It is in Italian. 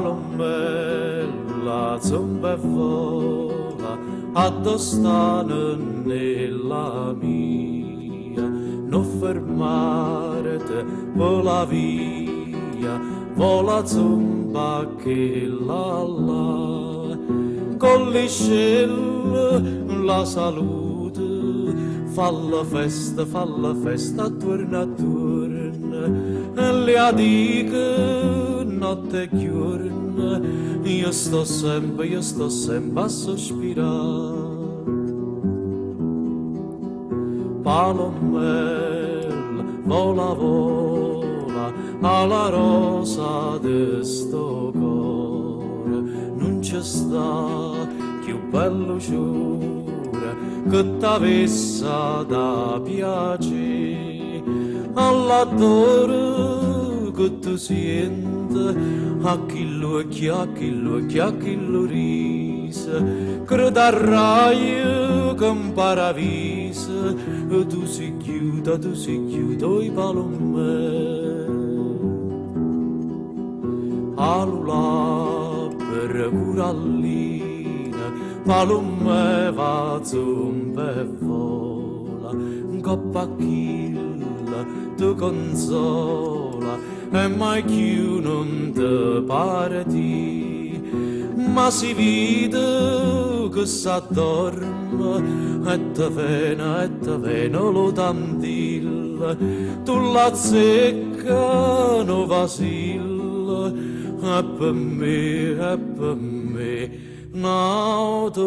Palomella, zumba e vola, addostano nella mia, non fermarti, vola via, vola zumba che là, con l'iscella la salute, falla festa, attorno, e le dico notte e giorno, io sto sempre a sospirare. Palomella, vola, vola, alla rosa di sto cuore, non c'è sta più bello giuro che t'avessa da piacere, all'adoro che tu senti, a chi lo rise, crederai che in paradiso tu si chiuda i palomè. Alula per curallina, palomè va zumba e vola, coppa chilla tu consola, e mai più non te pare di, ma si vede che s'addorme e te vena lo tantilla, tu la zecca no vasilla, e per me, un'auto